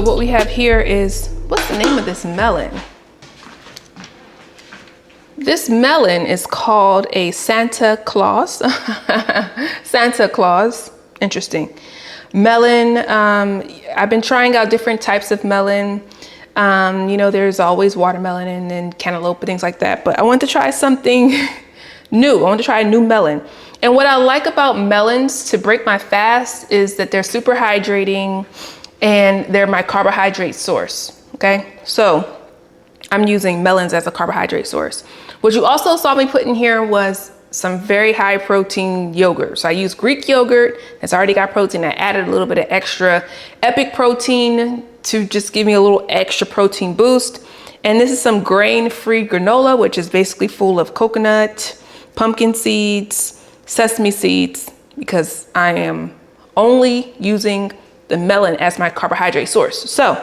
So what we have here is, what's the name of this melon? This melon is called a Santa Claus. Santa Claus, interesting. Melon, I've been trying out different types of melon. You know, there's always watermelon and then cantaloupe and things like that. But I want to try something new. I want to try a new melon. And what I like about melons to break my fast is that they're super hydrating and they're my carbohydrate source. Okay, so I'm using melons as a carbohydrate source. What you also saw me put in here was some very high protein yogurt. So I use Greek yogurt that's already got protein. I added a little bit of extra Epic protein to just give me a little extra protein boost. And this is some grain-free granola, which is basically full of coconut, pumpkin seeds, sesame seeds, because I am only using the melon as my carbohydrate source. So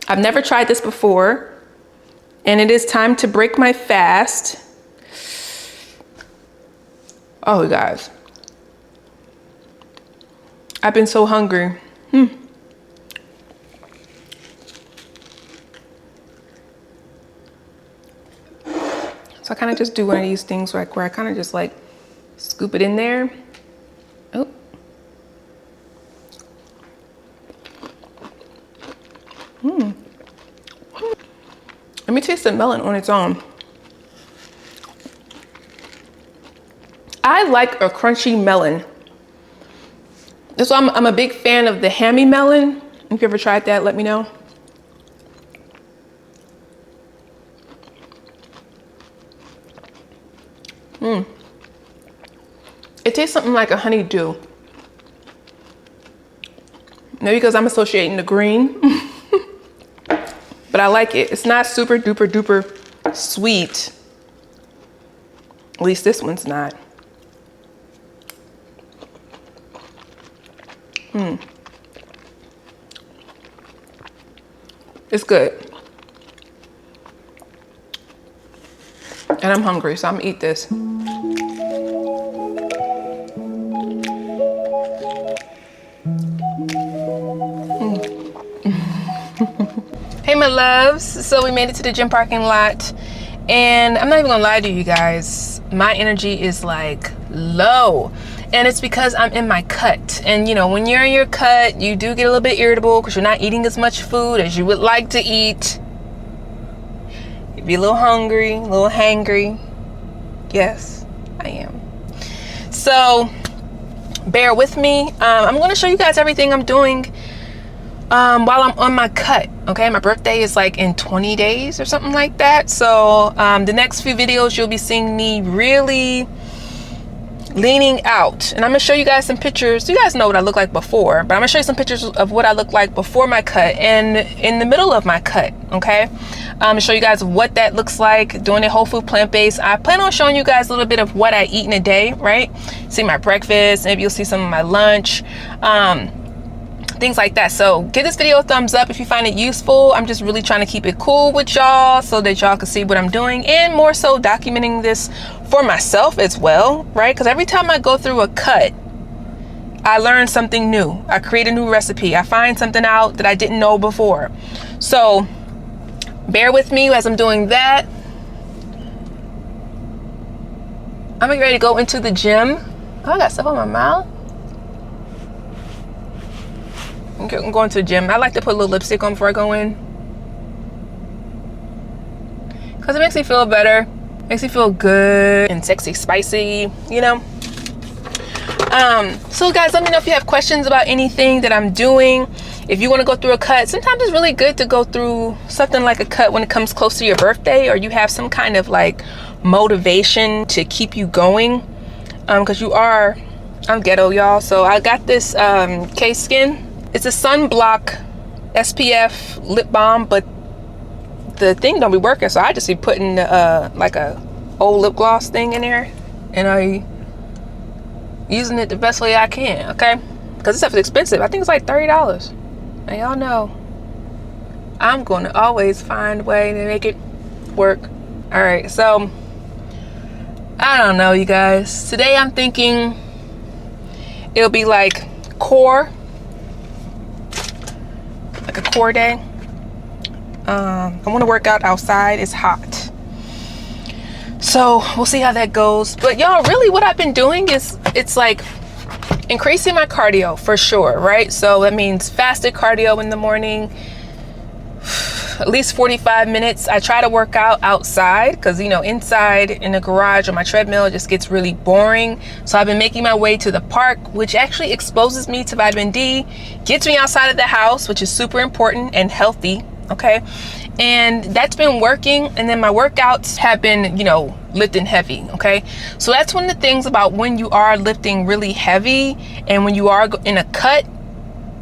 I've never tried this before, and it is time to break my fast. Oh, guys, I've been so hungry. So I kind of just do one of these things where I kind of just like scoop it in there. Oh. Let me taste the melon on its own. I like a crunchy melon. So I'm a big fan of the hammy melon. If you ever tried that, let me know. It tastes something like a honeydew. Maybe because I'm associating the green. But I like it. It's not super duper duper sweet. At least this one's not. It's good. And I'm hungry, so I'm gonna eat this. Hey my loves, so we made it to the gym parking lot, and I'm not even gonna lie to you guys, my energy is like low, and it's because I'm in my cut. And you know, when you're in your cut, you do get a little bit irritable because you're not eating as much food as you would like to eat. You'd be a little hungry, a little hangry. Yes, I am. So bear with me. I'm going to show you guys everything I'm doing while I'm on my cut. Okay, my birthday is like in 20 days or something like that. So the next few videos you'll be seeing me really leaning out, and I'm gonna show you guys some pictures. You guys know what I look like before, but I'm gonna show you some pictures of what I look like before my cut and in the middle of my cut. Okay, I'm gonna show you guys what that looks like doing a whole food plant-based. I plan on showing you guys a little bit of what I eat in a day, right? See my breakfast, maybe you'll see some of my lunch, things like that. So give this video a thumbs up if you find it useful. I'm just really trying to keep it cool with y'all so that y'all can see what I'm doing, and more so documenting this for myself as well, right? Because every time I go through a cut, I learn something new. I create a new recipe. I find something out that I didn't know before. So bear with me as I'm doing that. I'm getting ready to go into the gym. Oh, I got stuff on my mouth. I'm going to the gym. I like to put a little lipstick on before I go in, because it makes me feel better. Makes me feel good and sexy, spicy, you know. So guys, let me know if you have questions about anything that I'm doing. If you want to go through a cut, sometimes it's really good to go through something like a cut when it comes close to your birthday, or you have some kind of like motivation to keep you going, because I'm ghetto, y'all. So I got this K-Skin. It's a sunblock SPF lip balm, but the thing don't be working, so I just be putting like a old lip gloss thing in there, and I using it the best way I can, okay? Because this stuff is expensive. I think it's like $30. And y'all know I'm going to always find a way to make it work. All right, so I don't know, you guys. Today I'm thinking it'll be like core, like a core day. I want to work out outside. It's hot. So we'll see how that goes. But y'all, really what I've been doing is, it's like increasing my cardio for sure, right? So that means fasted cardio in the morning, at least 45 minutes. I try to work out outside because, you know, inside in the garage on my treadmill, it just gets really boring. So I've been making my way to the park, which actually exposes me to vitamin D, gets me outside of the house, which is super important and healthy. Okay. And that's been working. And then my workouts have been, you know, lifting heavy. Okay. So that's one of the things about when you are lifting really heavy and when you are in a cut,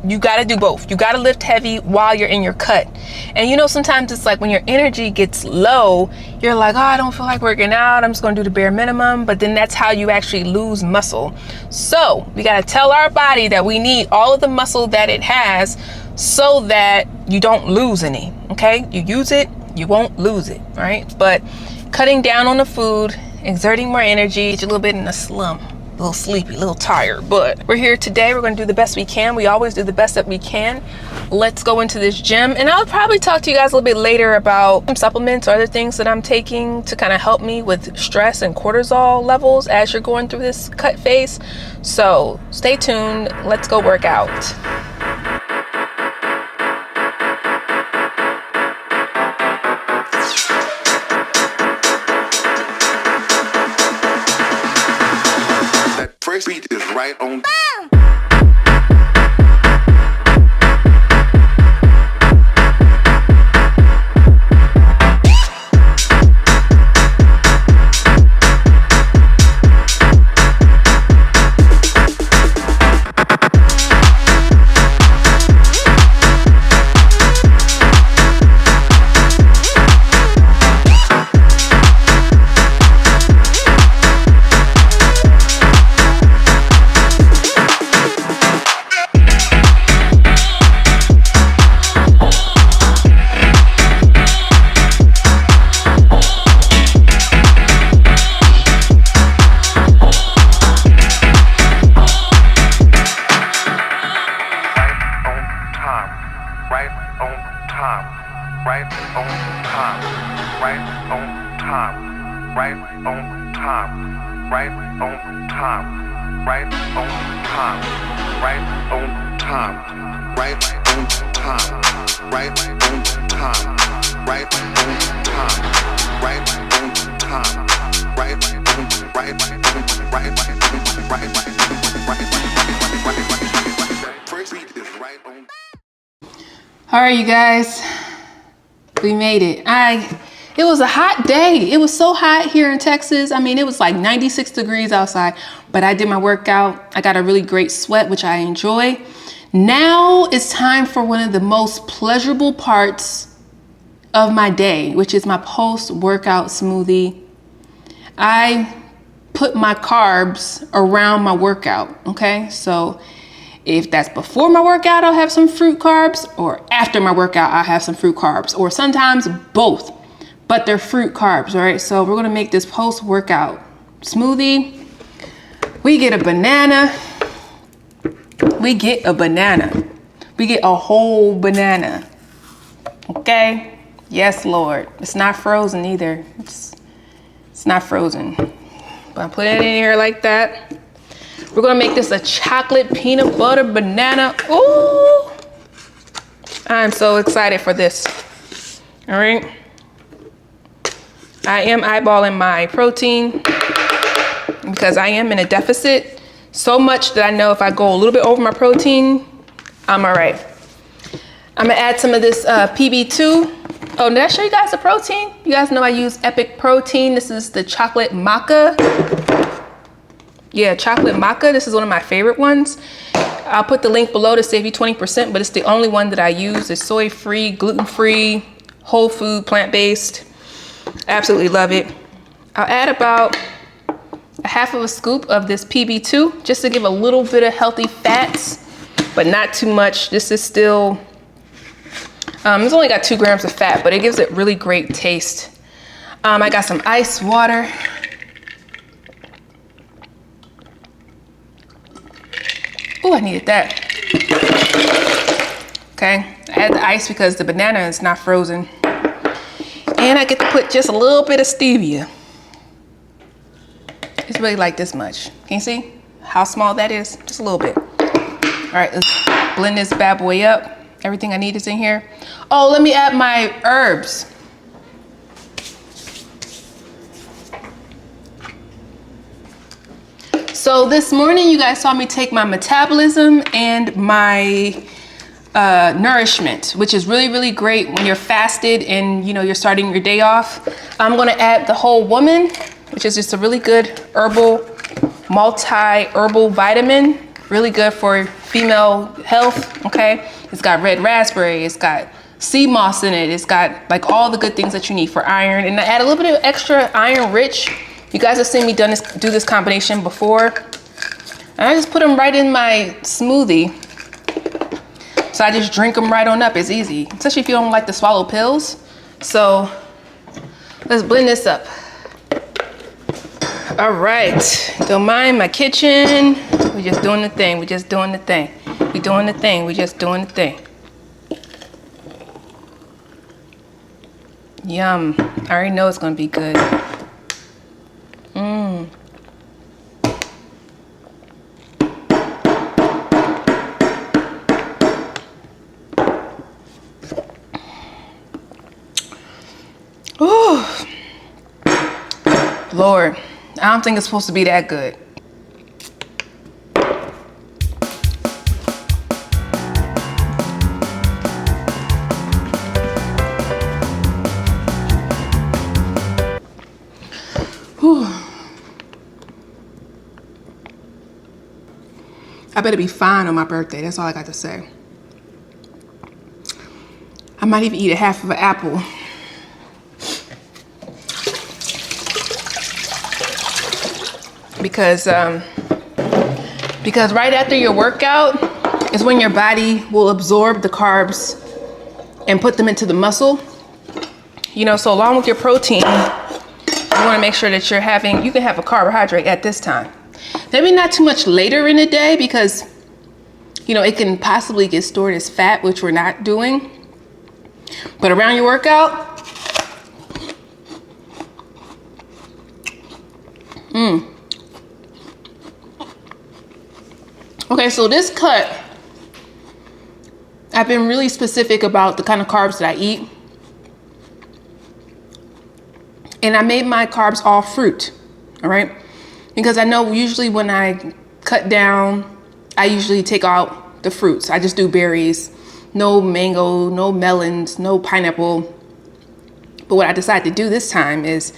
you got to do both. You got to lift heavy while you're in your cut. And you know, sometimes it's like when your energy gets low, you're like, oh, I don't feel like working out. I'm just going to do the bare minimum. But then that's how you actually lose muscle. So we got to tell our body that we need all of the muscle that it has so that you don't lose any. Okay. You use it, you won't lose it. Right. But cutting down on the food, exerting more energy, get you a little bit in a slump. A little sleepy, a little tired, but we're here today. We're going to do the best we can. We always do the best that we can. Let's go into this gym, and I'll probably talk to you guys a little bit later about some supplements or other things that I'm taking to kind of help me with stress and cortisol levels as you're going through this cut phase. So stay tuned. Let's go work out. Fresh beat is right on. All right, you guys, we made it. It was a hot day. It was so hot here in Texas. I mean, it was like 96 degrees outside, but I did my workout. I got a really great sweat, which I enjoy. Now it's time for one of the most pleasurable parts of my day, which is my post-workout smoothie. I put my carbs around my workout, okay? So if that's before my workout, I'll have some fruit carbs, or after my workout, I'll have some fruit carbs, or sometimes both, but they're fruit carbs, all right? So we're gonna make this post-workout smoothie. We get a banana. We get a whole banana, okay? Yes, Lord. It's not frozen either. It's not frozen. But I put it in here like that. We're gonna make this a chocolate peanut butter banana. Ooh! I'm so excited for this. All right. I am eyeballing my protein because I am in a deficit. So much that I know if I go a little bit over my protein, I'm all right. I'm gonna add some of this PB2. Oh, did I show you guys the protein? You guys know I use Epic Protein. This is the chocolate maca. Yeah, chocolate maca. This is one of my favorite ones. I'll put the link below to save you 20%, but it's the only one that I use. It's soy-free, gluten-free, whole food, plant-based. Absolutely love it. I'll add about a half of a scoop of this PB2 just to give a little bit of healthy fats, but not too much. This is still, it's only got 2 grams of fat, but it gives it really great taste. I got some ice water. Oh, I needed that. Okay, add the ice because the banana is not frozen. And I get to put just a little bit of stevia. It's really like this much. Can you see how small that is? Just a little bit. All right, let's blend this bad boy up. Everything I need is in here. Oh, let me add my herbs. So this morning you guys saw me take my metabolism and my nourishment, which is really, really great when you're fasted and you're starting your day off. I'm gonna add the Whole Woman, which is just a really good herbal, multi-herbal vitamin, really good for female health, okay? It's got red raspberry, it's got sea moss in it, it's got like all the good things that you need for iron, and I add a little bit of extra iron rich. You guys have seen me do this combination before. And I just put them right in my smoothie. So I just drink them right on up, it's easy, especially if you don't like to swallow pills. So let's blend this up. All right, don't mind my kitchen. We're just doing the thing, we're just doing the thing. We're doing the thing, we're just doing the thing. Yum, I already know it's gonna be good. Ooh. Lord, I don't think it's supposed to be that good. Whew. I better be fine on my birthday. That's all I got to say. I might even eat a half of an apple. Because right after your workout is when your body will absorb the carbs and put them into the muscle. So along with your protein, you want to make sure that you can have a carbohydrate at this time. Maybe not too much later in the day because, it can possibly get stored as fat, which we're not doing. But around your workout, Okay, so this cut, I've been really specific about the kind of carbs that I eat. And I made my carbs all fruit, all right? Because I know usually when I cut down, I usually take out the fruits. I just do berries, no mango, no melons, no pineapple. But what I decided to do this time is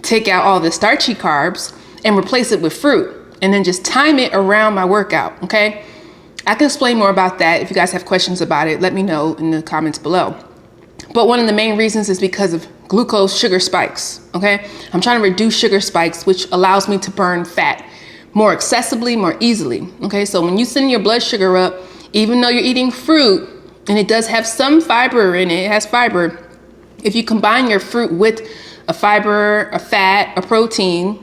take out all the starchy carbs and replace it with fruit. And then just time it around my workout, okay? I can explain more about that. If you guys have questions about it, let me know in the comments below. But one of the main reasons is because of glucose sugar spikes, okay? I'm trying to reduce sugar spikes, which allows me to burn fat more accessibly, more easily, okay? So when you send your blood sugar up, even though you're eating fruit, and it does have some fiber in it, it has fiber, if you combine your fruit with a fiber, a fat, a protein,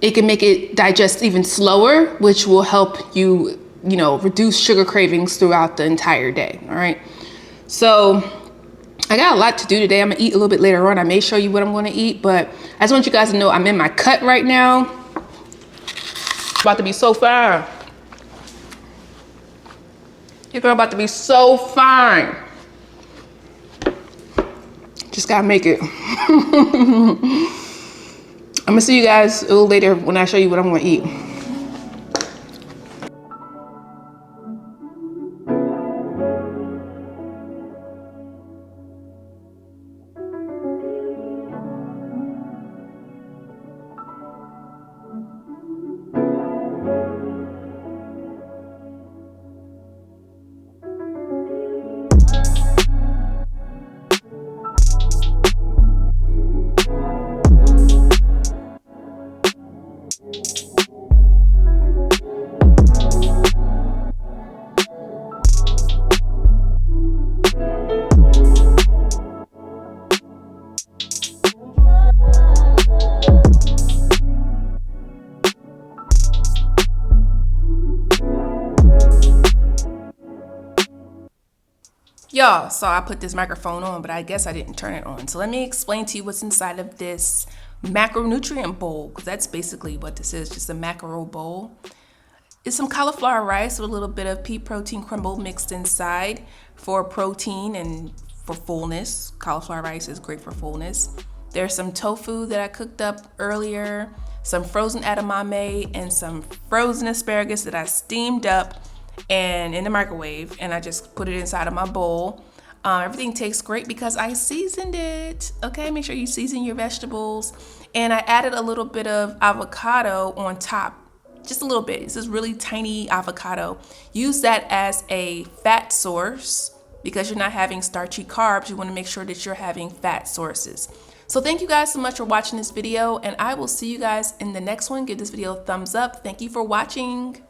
it can make it digest even slower, which will help you, reduce sugar cravings throughout the entire day, all right? So I got a lot to do today. I'm gonna eat a little bit later on. I may show you what I'm gonna eat, but I just want you guys to know I'm in my cut right now. It's about to be so fine. You're about to be so fine. Just gotta make it. I'm gonna see you guys a little later when I show you what I'm gonna eat. Y'all, so I put this microphone on, but I guess I didn't turn it on. So let me explain to you what's inside of this macronutrient bowl, because that's basically what this is, just a macro bowl. It's some cauliflower rice with a little bit of pea protein crumble mixed inside for protein and for fullness. Cauliflower rice is great for fullness. There's some tofu that I cooked up earlier, some frozen edamame, and some frozen asparagus that I steamed up and in the microwave, and I just put it inside of my bowl. Everything tastes great because I seasoned it. Okay, make sure you season your vegetables. And I added a little bit of avocado on top, just a little bit. This is really tiny avocado. Use that as a fat source because you're not having starchy carbs. You want to make sure that you're having fat sources. So thank you guys so much for watching this video, and I will see you guys in the next one. Give this video a thumbs up. Thank you for watching.